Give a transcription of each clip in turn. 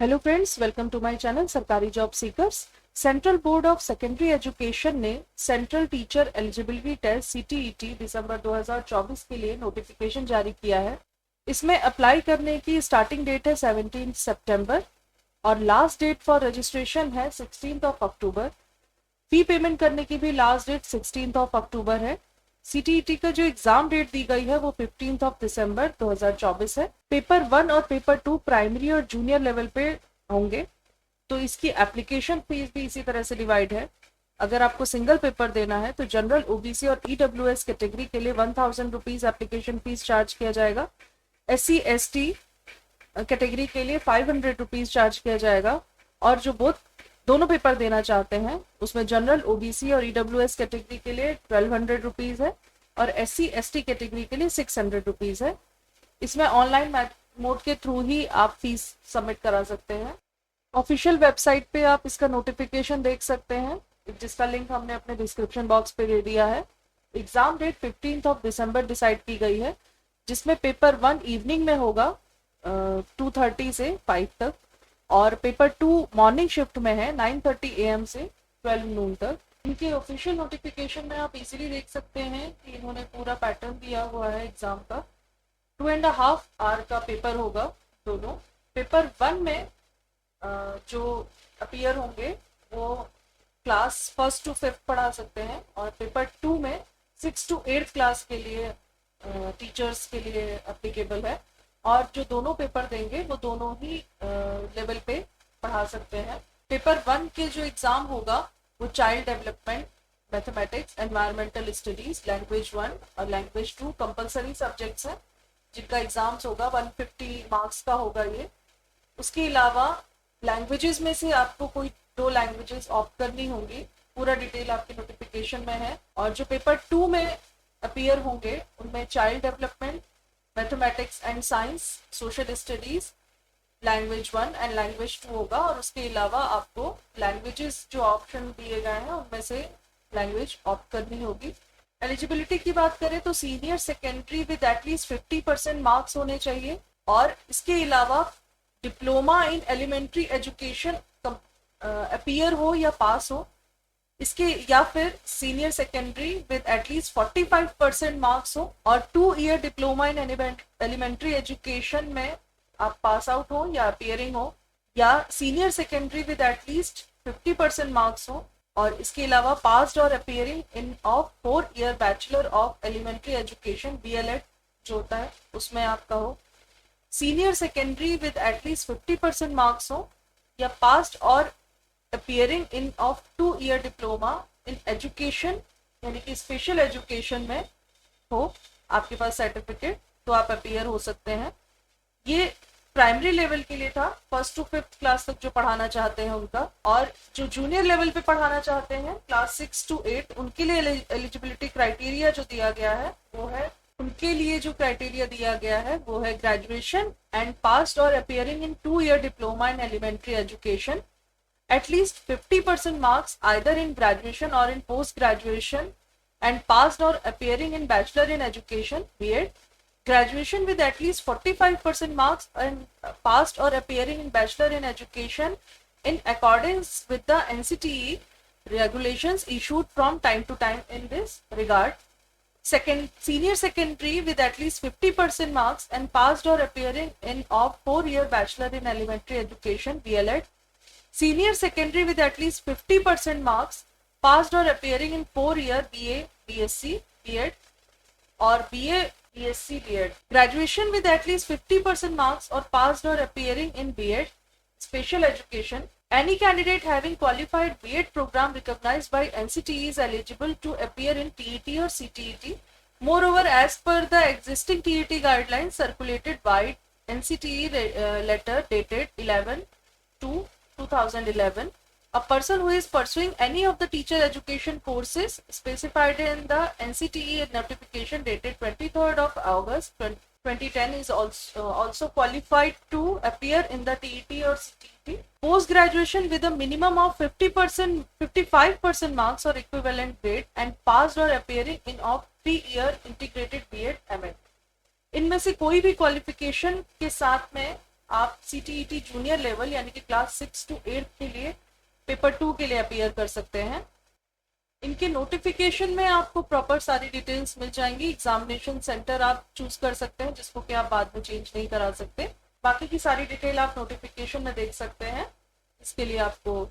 Hello friends, welcome to my channel सरकारी job seekers. Central board of secondary education ने central teacher eligibility test CTET दिसंबर 2024 के लिए notification जारी किया है। इसमें अप्लाई करने की स्टार्टिंग डेट है 17 सितंबर और लास्ट डेट फॉर रजिस्ट्रेशन है 16 अक्टूबर। फी पेमेंट करने की भी लास्ट डेट 16 अक्टूबर है। सीटीईटी का जो एग्जाम डेट दी गई है वो 15 दिसंबर 2024 है। पेपर 1 और पेपर 2 प्राइमरी और जूनियर लेवल पे होंगे, तो इसकी एप्लीकेशन फीस भी इसी तरह से डिवाइड है। अगर आपको सिंगल पेपर देना है तो जनरल, ओबीसी और ईडब्ल्यूएस कैटेगरी के लिए 1000 रुपीज एप्लीकेशन फीस चार्ज किया जाएगा। SC ST कैटेगरी के लिए 500 रुपीज चार्ज किया जाएगा। और जो दोनों पेपर देना चाहते हैं उसमें जनरल, ओबीसी और ईडब्ल्यूएस कैटेगरी के लिए 1200 रुपीज है और SC ST कैटेगरी के लिए 600 रुपीज है। इसमें ऑनलाइन मोड के थ्रू ही आप फीस सबमिट करा सकते हैं। ऑफिशियल वेबसाइट पे आप इसका नोटिफिकेशन देख सकते हैं, जिसका लिंक हमने अपने डिस्क्रिप्शन बॉक्स पे दे दिया है। एग्जाम डेट 15 दिसंबर डिसाइड की गई है, जिसमें पेपर 1 इवनिंग में होगा 2:30 से 5 तक और पेपर 2 मॉर्निंग शिफ्ट में है 9:30 AM से 12 नून तक। इनके ऑफिशियल नोटिफिकेशन में आप इजीली देख सकते हैं कि इन्होंने पूरा पैटर्न दिया हुआ है एग्जाम का। 2.5 आवर का पेपर होगा दोनों। पेपर 1 में जो अपीयर होंगे वो क्लास 1st to 5th पढ़ा सकते हैं और पेपर 2 में 6th to 8th क्लास के लिए टीचर्स के लिए एप्लीकेबल है। और जो दोनों पेपर देंगे वो दोनों ही लेवल पे पढ़ा सकते हैं। पेपर 1 के जो एग्जाम होगा वो child development, mathematics, environmental studies, language 1 और लैंग्वेज 2 कंपलसरी सब्जेक्ट्स हैं, जिनका एग्जाम्स होगा 150 मार्क्स का होगा ये। उसके अलावा लैंग्वेजेस में से आपको कोई 2 लैंग्वेजेस ऑप्ट करनी होंगी, पूरा डिटेल आपके नोटिफिकेशन में है। और जो पेपर 2 में अपीयर होंगे उनमें child development, mathematics and science, social studies, language 1 and language 2 होगा। और उसके अलावा आपको लैंग्वेजेस जो ऑप्शन दिए गए हैं उनमें से लैंग्वेज ऑप्ट करनी होगी। एलिजिबिलिटी की बात करें तो senior secondary with at least 50% marks होने चाहिए और इसके अलावा diploma in elementary education appear हो या पास हो इसके, या फिर senior secondary with at least 45% marks हो और 2 year diploma in elementary education में आप पास आउट हो या अपीयरिंग हो, या senior secondary with at least 50% marks हो और इसके अलावा पास्ड और appearing in of 4 year bachelor of elementary education BLED जो होता है उसमें आपका हो। Senior secondary with at least 50% marks हो या पास्ड और appearing in of 2 year diploma in education यानी कि स्पेशल एजुकेशन में हो आपके पास सर्टिफिकेट, तो आप अपीयर हो सकते हैं। ये प्राइमरी लेवल के लिए था, 1st to 5th क्लास तक जो पढ़ाना चाहते हैं उनका। और जो जूनियर लेवल पे पढ़ाना चाहते हैं क्लास 6 to 8 उनके लिए एलिजिबिलिटी क्राइटेरिया जो दिया गया है वो है, उनके लिए जो क्राइटेरिया दिया गया है वो है ग्रेजुएशन एंड पास्ड और appearing in 2 year diploma in elementary education, at least 50% marks either in graduation or in post graduation and passed or appearing in bachelor in education B.Ed, graduation with at least 45% marks and passed or appearing in bachelor in education in accordance with the NCTE regulations issued from time to time in this regard. Senior secondary with at least 50% marks and passed or appearing in of 4-year bachelor in elementary education BLED. Senior secondary with at least 50% marks, passed or appearing in 4-year BA, BSc, B.Ed or BA, BSc, B.Ed. Graduation with at least 50% marks or passed or appearing in B.Ed, special education. Any candidate having qualified B.Ed program recognized by NCTE is eligible to appear in TET or CTET. Moreover, as per the existing TET guidelines circulated by NCTE letter dated 11/2/2011, a person who is pursuing any of the teacher education courses specified in the NCTE notification dated 23rd of August 2010 is also qualified to appear in the TET or CTET. Post graduation with a minimum of 55% marks or equivalent grade and passed or appearing in of 3-year integrated B.Ed M.Ed. इनमें से कोई भी qualification के साथ में आप CTET junior level यानी कि क्लास 6 to 8 के लिए पेपर 2 के लिए अपीयर कर सकते हैं। इनके नोटिफिकेशन में आपको प्रॉपर सारी डिटेल्स मिल जाएंगी। एग्जामिनेशन सेंटर आप चूज कर सकते हैं जिसको कि आप बाद में चेंज नहीं करा सकते। बाकी की सारी डिटेल आप नोटिफिकेशन में देख सकते हैं। इसके लिए आपको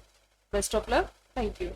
best of luck. Thank you.